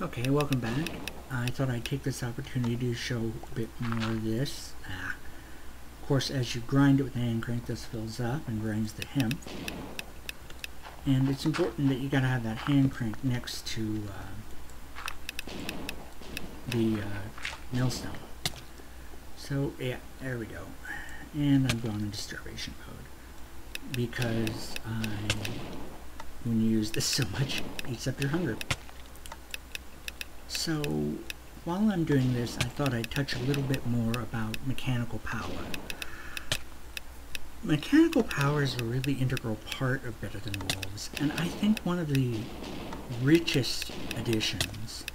Okay, welcome back. I thought I'd take this opportunity to show a bit more of this. Of course, as you grind it with the hand crank, this fills up and grinds the hemp. And it's important that you gotta have that hand crank next to the millstone. So yeah, there we go. And I'm going into starvation mode because when you use this so much, it eats up your hunger. So while I'm doing this, I thought I'd touch a little bit more about mechanical power. Mechanical power is a really integral part of Better Than Wolves, and I think one of the richest additions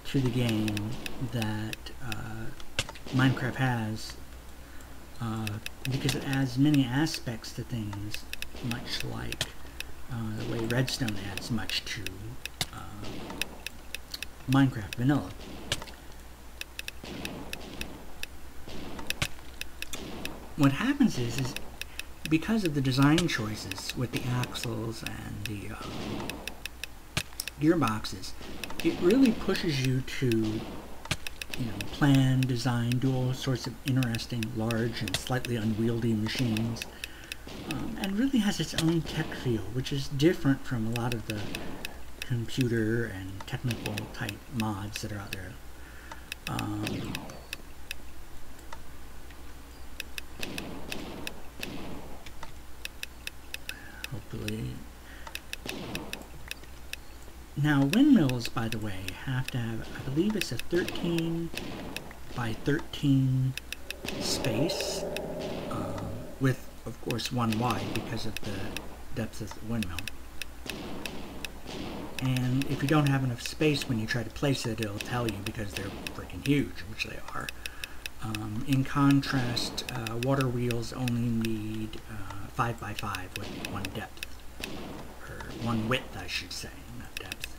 to the game that Minecraft has, because it adds many aspects to things, much like the way Redstone adds much to Minecraft Vanilla. What happens is because of the design choices with the axles and the gearboxes, it really pushes you to plan, design, do all sorts of interesting, large, and slightly unwieldy machines, and really has its own tech feel, which is different from a lot of the computer and technical type mods that are out there. Hopefully. Now, windmills, by the way, have to have, I believe it's a 13 by 13 space, with, of course, one wide because of the depth of the windmill. And if you don't have enough space when you try to place it, it'll tell you because they're freaking huge, which they are. In contrast, water wheels only need 5 by 5 with one depth, or one width, I should say, not depth.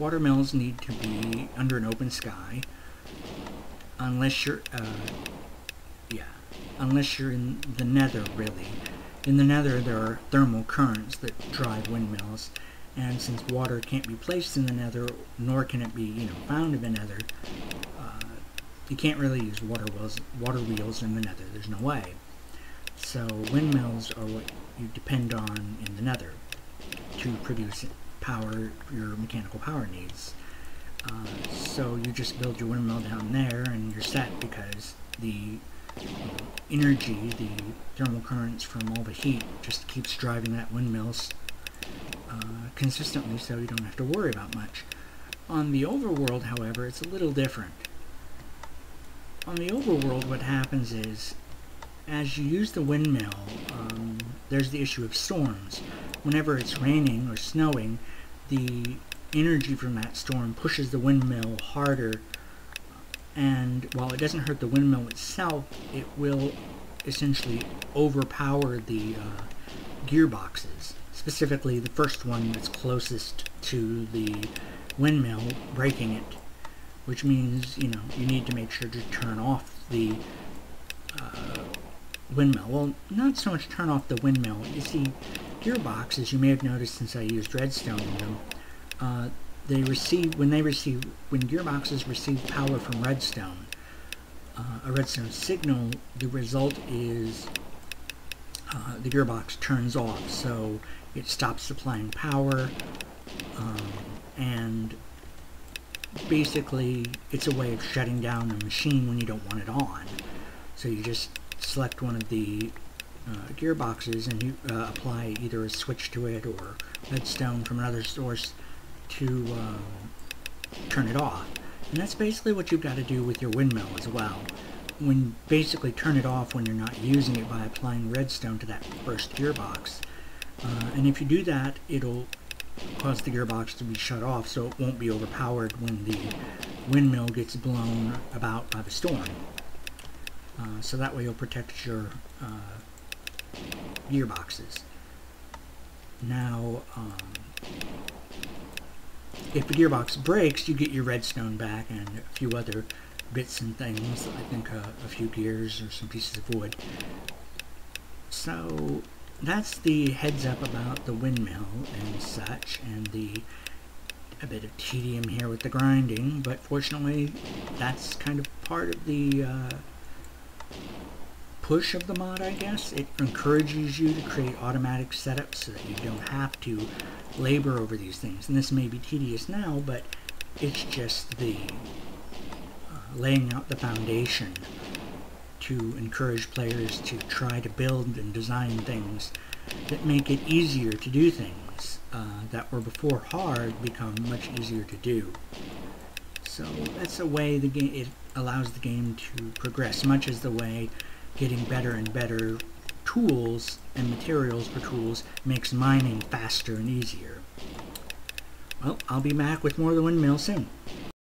Water mills need to be under an open sky, unless you're, unless you're in the nether, really. In the nether, there are thermal currents that drive windmills, and since water can't be placed in the nether, nor can it be, found in the nether, you can't really use water wheels in the nether. There's no way. So windmills are what you depend on in the nether to produce power, your mechanical power needs. So you just build your windmill down there, and you're set because the energy, the thermal currents from all the heat, just keeps driving that windmill consistently, so you don't have to worry about much. On the overworld, however, it's a little different. On the overworld, what happens is, as you use the windmill, there's the issue of storms. Whenever it's raining or snowing, the energy from that storm pushes the windmill harder, and while it doesn't hurt the windmill itself, it will essentially overpower the gearboxes, specifically the first one that's closest to the windmill, breaking it, which means, you need to make sure to turn off the windmill. Well, not so much turn off the windmill. You see, gearboxes, you may have noticed since I used redstone in them, when gearboxes receive power from redstone, a redstone signal, the result is the gearbox turns off, so it stops supplying power, and basically it's a way of shutting down a machine when you don't want it on. So you just select one of the gearboxes and you apply either a switch to it or redstone from another source to turn it off. And that's basically what you've got to do with your windmill as well. Basically turn it off when you're not using it by applying redstone to that first gearbox. And if you do that, it'll cause the gearbox to be shut off, so it won't be overpowered when the windmill gets blown about by the storm. So that way you'll protect your gearboxes. Now, if the gearbox breaks, you get your redstone back and a few other bits and things, I think a few gears or some pieces of wood. So that's the heads up about the windmill and such, and a bit of tedium here with the grinding, but fortunately that's kind of part of the push of the mod, I guess. It encourages you to create automatic setups so that you don't have to labor over these things. And this may be tedious now, but it's just the laying out the foundation to encourage players to try to build and design things that make it easier to do things that were before hard become much easier to do. So that's a way it allows the game to progress, much as the way getting better and better tools and materials for tools makes mining faster and easier. Well, I'll be back with more of the windmill soon.